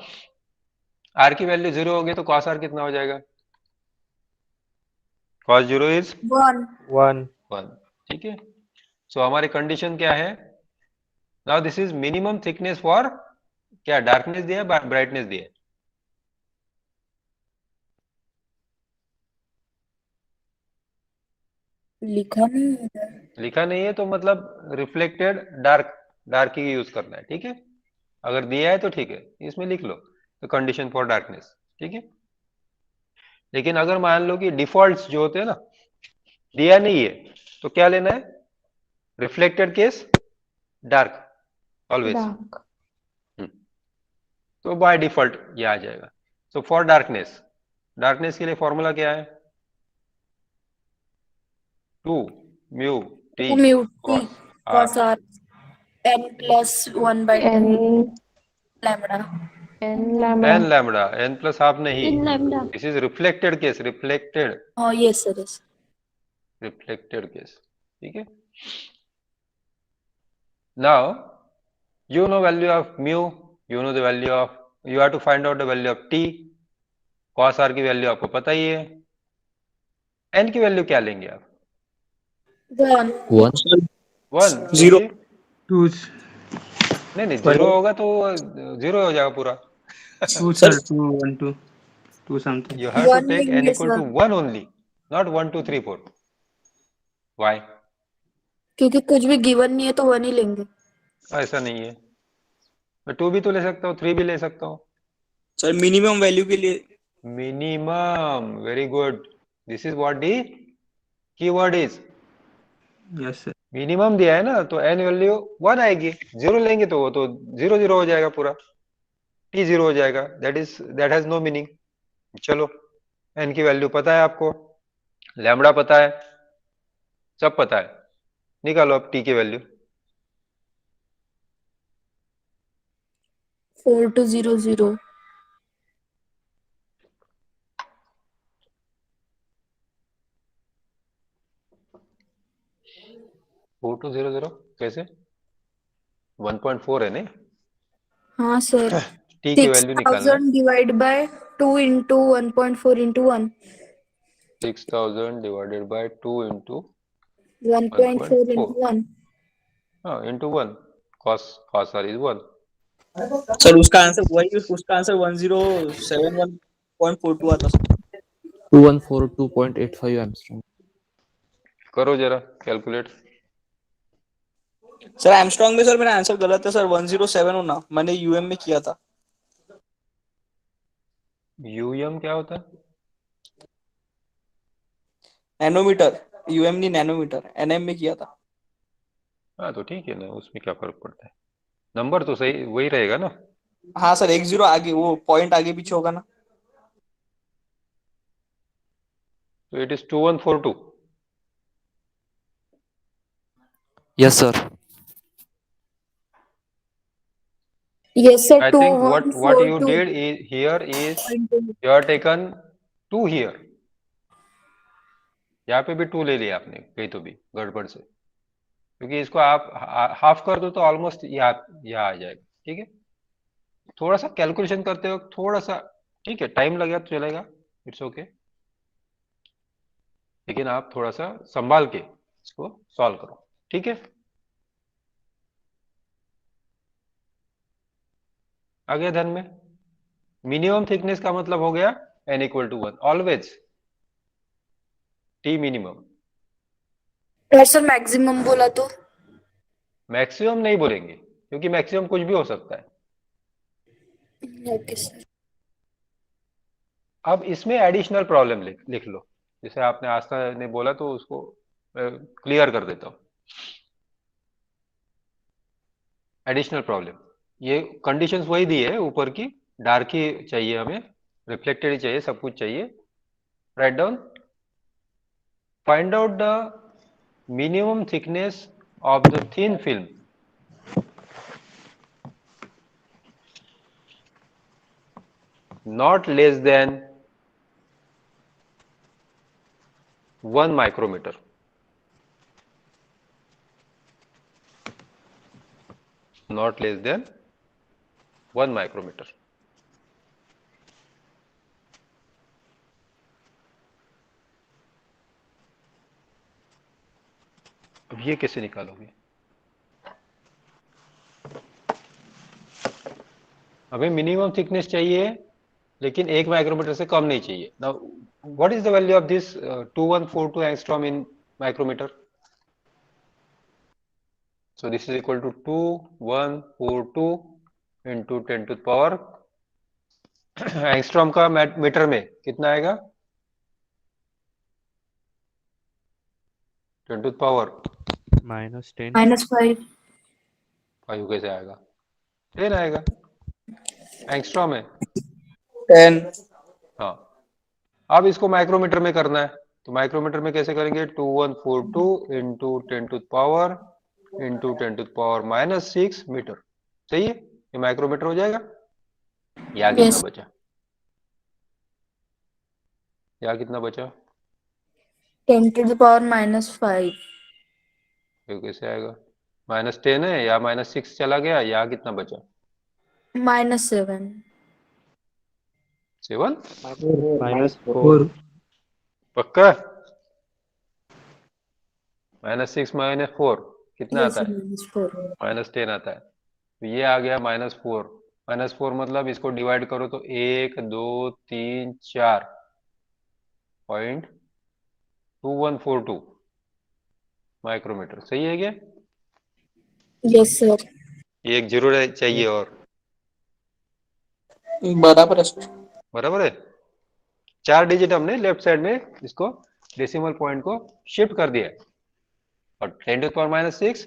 आर की वैल्यू 0 होगी तो कॉस आर कितना हो जाएगा? Cos 0 is 1. 1. 1, ठीक है? सो हमारी कंडीशन क्या है? Now this is minimum thickness for, क्या डार्कनेस दिया है ब्राइटनेस दिया है? लिखा नहीं है. लिखा नहीं है तो मतलब रिफ्लेक्टेड डार्क की यूज करना है, ठीक है? अगर दिया है तो ठीक है, इसमें लिख लो तो कंडीशन फॉर डार्कनेस, ठीक है? लेकिन अगर मान लो कि डिफॉल्ट्स जो होते हैं ना, दिया नहीं है, तो क्या लेना है? Reflected case dark always, Dark. तो बाय डिफॉल्ट ये आ जाएगा। सो फॉर डार्कनेस के लिए फॉर्मूला क्या है? 2 mu T 2 mu t cos cos R n plus 1 by 2 N lambda. N n lambda. Lambda, n plus half नहीं, In lambda. This is reflected case, Oh yes sir, yes. Reflected case, ठीक है? Now you know value of mu, you know the value of, you have to find out the value of t. cos r की value आपको पता ही है, n की value क्या लेंगे आप? 1. 1 1 Zero. 2 नहीं 0 होगा तो 0 हो जाएगा पूरा। 2 sir 2 1 2 2 something. You have to One take n लेंगे equal to sir. 1 only, not 1 2 3 4. Why? क्योंकि कुछ भी गिवन नहीं है तो 1 ही लेंगे. ऐसा नहीं है, मैं 2 भी तो ले सकता हूँ, 3 भी ले सकता हूँ। सर मिनिमम वैल्यू के लिए minimum, very good, this is what the keyword is. Yes sir. Minimum दिया है ना, तो n वैल्यू 1 आएगी, 0 लेंगे तो वो तो 0 0 हो जाएगा पूरा, t 0 हो जाएगा, दैट हैज नो मीनिंग। चलो, n की वैल्यू पता है आपको, लैम्बडा पता है, सब पता है, निकालो अब t की वैल्यू। 4200. 4200 कैसे? 1.4 है नहीं, हाँ सर. t की वैल्यू निकालना है। 6000 divide by 2 into 1.4 into 1. 6000 divided by 2 into 1.4 into 1. हाँ into 1, cos r is 1. Sir उसका आंसर वही, उसका आंसर 1071.42 आता सर। 2142.85 एंगस्ट्रॉम। करो जरा कैलकुलेट। सर एमस्ट्रॉन्ग में सर मेरा आंसर गलत है सर, 107 होना, मैंने यूएम में किया था। यूएम क्या होता है? नैनोमीटर, यूएम नहीं नैनोमीटर, एनएम में किया था। हाँ तो ठीक है ना, उसमें क्या फर्क पड़ता है, नंबर तो सही वही रहेगा ना। हाँ सर, 10 आगे, वो पॉइंट आगे पीछे होगा ना। तो it is 2142। Yes sir. Yes, sir. I think what you 2142. did is here is you are taken 2 here, यहाँ पे भी 2 ले लिया आपने कहीं तो भी गड़बड़ से, क्योंकि इसको आप हाफ कर दो तो ऑलमोस्ट यहाँ आ जाएगा। ठीक है, थोड़ा सा कैलकुलेशन करते हो, थोड़ा सा ठीक है टाइम लगेगा तो चलेगा, इट्स ओके, लेकिन आप थोड़ा सा संभाल के इसको सॉल्व करो। ठीक है, आगे ध्यान में, मिनिमम थिकनेस का मतलब हो गया n equal to 1 always, t minimum. और सर मैक्सिमम बोला तो? मैक्सिमम नहीं बोलेंगे क्योंकि मैक्सिमम कुछ भी हो सकता है। Okay sir. अब इसमें एडिशनल प्रॉब्लम लिख लो, जैसे आपने आस्था ने बोला तो उसको क्लियर कर देता हूं। एडिशनल प्रॉब्लम, ये कंडीशंस वही दी है ऊपर की, डार्क ही चाहिए हमें, रिफ्लेक्टेड ही चाहिए, सब कुछ चाहिए। Write down, find out the minimum thickness of the thin film not less than 1 micrometer. Not less than 1 micrometer. अब ये कैसे निकालोगे? हमें मिनिमम थिकनेस चाहिए लेकिन 1 माइक्रोमीटर से कम नहीं चाहिए। Now what is the value of this 2142 angstrom in micrometer? So this is equal to 2142 into 10 to the power angstrom का मीटर में कितना आएगा? 10 to the power -10। -5। 5 कैसे आएगा? 10 आएगा, एंगस्ट्रॉम है 10। हाँ, अब इसको माइक्रोमीटर में करना है, तो माइक्रोमीटर में कैसे करेंगे? 2142 into 10 to the power into 10 to the power -6 metre. सही है, ये माइक्रोमीटर हो जाएगा। यहाँ कितना Yes. बचा? यहाँ कितना बचा? 10 to the power -5। ये कैसे आएगा? -10 है या -6 चला गया, यहाँ कितना बचा? -7। 7 4। पक्का? -6 -4 कितना Yes, आता है? -4। -10 आता है, तो ये आ गया -4। -4 मतलब इसको डिवाइड करो तो 1 2 3 4.2142 माइक्रोमीटर। सही है क्या? Yes, sir. ये एक जीरो चाहिए और बराबर है सर। बराबर है। 4 डिजिट हमने लेफ्ट साइड में इसको डेसिमल पॉइंट को शिफ्ट कर दिया है, और 10 to the power -6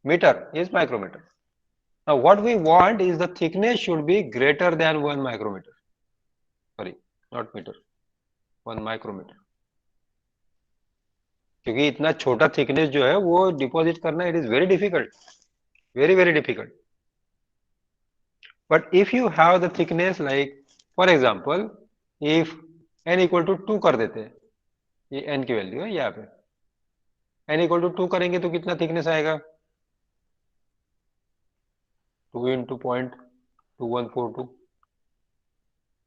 metre is micrometer. Now what we want is the thickness should be greater than 1 micrometer. Sorry, not meter, 1 micrometer. क्योंकि इतना छोटा थिकनेस जो है वो डिपॉजिट करना, it is very difficult, very very difficult. But if you have the thickness like for example if n equal to 2 कर देते हैं, ये n की वैल्यू है यहाँ पे, n इक्वल टू 2 करेंगे तो कितना थिकनेस आएगा? 2 इंटू 0.2142।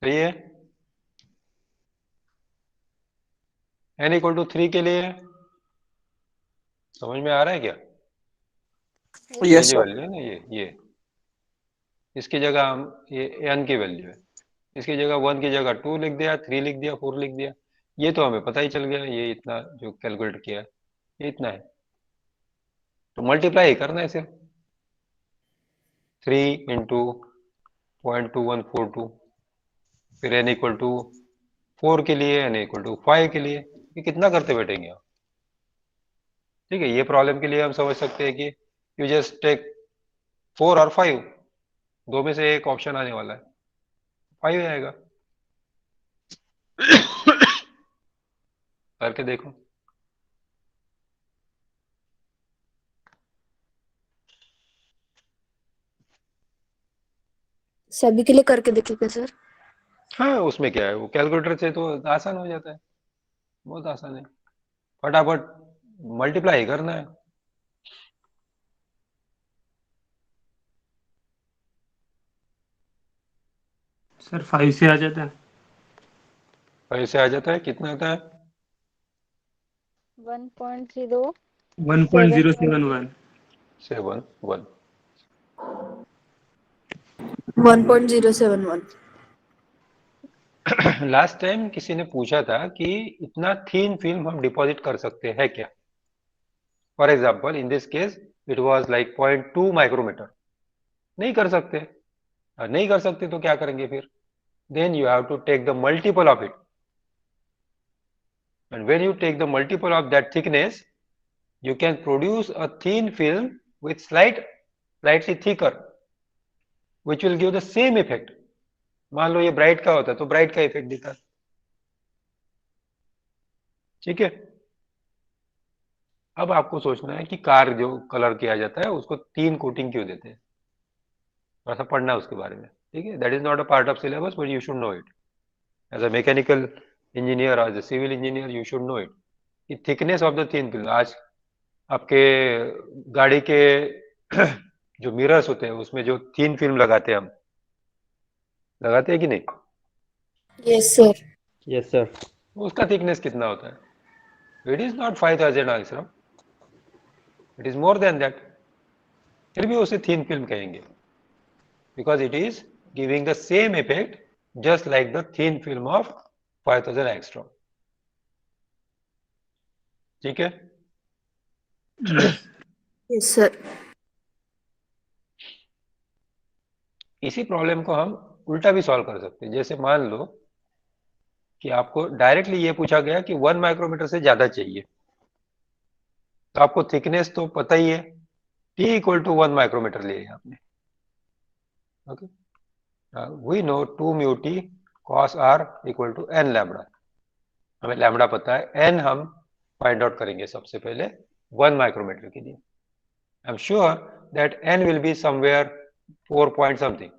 सही है। n इक्वल टू 3 के लिए समझ में आ रहा है क्या? ये यस जो सर। वैल्यू है ना, ये इसकी जगह हम ये n की वैल्यू है, इसकी जगह 1 की जगह 2 लिख दिया, 3 लिख दिया, 4 लिख दिया। ये तो हमें पता ही चल गया, ये इतना जो कैलकुलेट किया है ये इतना है, तो मल्टीप्लाई करना है सिर्फ 3 इंटू 0.2142, फिर n इक्वल टू 4 के लिए, n इक्वल टू 5 के लिए। ये कितना करते बैठेंगे आप? ठीक है, ये प्रॉब्लम के लिए हम समझ सकते हैं कि यू जस्ट टेक 4 और 5, दो में से एक ऑप्शन आने वाला है, 5 आएगा। करके देखो। सभी के लिए करके देखेगा सर। हाँ, उसमें क्या है, वो कैलकुलेटर से तो आसान हो जाता है, बहुत आसान है, फटाफट मल्टीप्लाई करना है। सर 5 से आ जाता है। 5 से आ जाता है, कितना आता है? 1.0 1.071 7 1। 1.071। लास्ट टाइम किसी ने पूछा था कि इतना थीन फिल्म हम डिपॉजिट कर सकते हैं क्या? For example in this case it was like 0.2 micrometer. नहीं कर सकते। नहीं कर सकते तो क्या करेंगे फिर? Then you have to take the multiple of it, and when you take the multiple of that thickness you can produce a thin film with slightly thicker which will give the same effect. मान लो ये bright का होता है तो bright का effect देता है। ठीक है, अब आपको सोचना है कि कार जो कलर किया जाता है उसको 3 कोटिंग क्यों देते हैं, थोड़ा सा पढ़ना है उसके बारे में। ठीक है, that is not a part of syllabus but you should know it as a mechanical engineer, as a civil engineer you should know it कि thickness of the thin film. आज आपके गाड़ी के जो मिरर्स होते हैं उसमें जो थिन फिल्म लगाते हैं, हम लगाते हैं कि नहीं? Yes sir. Yes, sir. उसका थिकनेस कितना होता है? It is not 5000 answer, it is more than that. फिर भी उसे थिन फिल्म कहेंगे because it is giving the same effect just like the thin film of 5000 angstrom. ठीक है, यस। Yes sir. इसी प्रॉब्लम को हम उल्टा भी सॉल्व कर सकते हैं। जैसे मान लो कि आपको डायरेक्टली ये पूछा गया कि 1 माइक्रोमीटर से ज्यादा चाहिए, तो आपको थिकनेस तो पता ही है, T इक्वल टू 1 माइक्रोमीटर लिया आपने। Okay, we know 2 mu t cos r equal to n lambda. हमें लैम्बडा पता है, n हम फाइंड आउट करेंगे सबसे पहले 1 माइक्रोमीटर के लिए। I am sure that n will be somewhere 4 point something.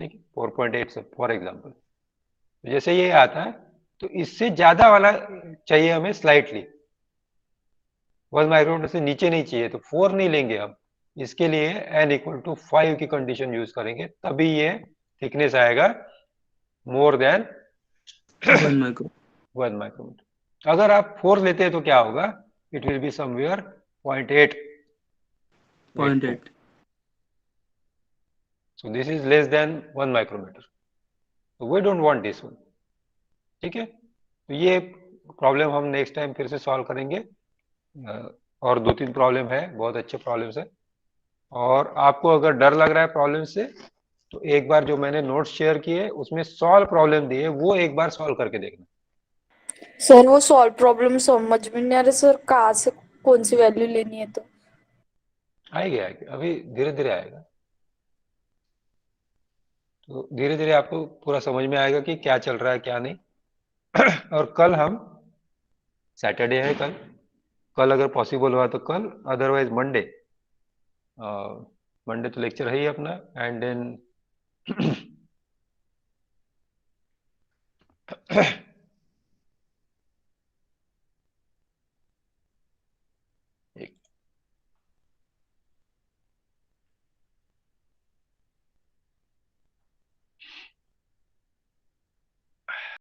ठीक है, 4.8 फॉर एग्जाम्पल। जैसे ये आता है तो इससे ज्यादा वाला चाहिए हमें, स्लाइटली 1 माइक्रोमीटर से नीचे नहीं चाहिए, तो 4 नहीं लेंगे हम। इसके लिए n इक्वल टू 5 की कंडीशन यूज करेंगे, तभी ये थिकनेस आएगा मोर देन 1 माइक्रो 1 माइक्रोमीटर। अगर आप 4 लेते हैं तो क्या होगा? It will be somewhere 0.8। 0.8। So this is less than 1 micrometer. So we don't want this one. ठीक है, तो ये प्रॉब्लम हम नेक्स्ट टाइम फिर से सॉल्व करेंगे। और 2-3 प्रॉब्लम है, बहुत अच्छे प्रॉब्लम्स है। और आपको अगर डर लग रहा है प्रॉब्लम से तो एक बार जो मैंने नोट्स शेयर किए उसमें सॉल्व प्रॉब्लम दिए, वो एक बार सॉल्व करके देखना। सर वो सॉल्व प्रॉब्लम समझ में नहीं आ रहा सर, कहाँ से कौन सी वैल्यू लेनी है तो। आएगी अभी धीरे धीरे आएगा, तो धीरे धीरे आपको पूरा समझ में आएगा कि क्या चल रहा है क्या नहीं। और कल हम, सैटरडे है कल अगर पॉसिबल हुआ तो कल, अदरवाइज मंडे। मंडे तो लेक्चर है ही अपना, एंड देन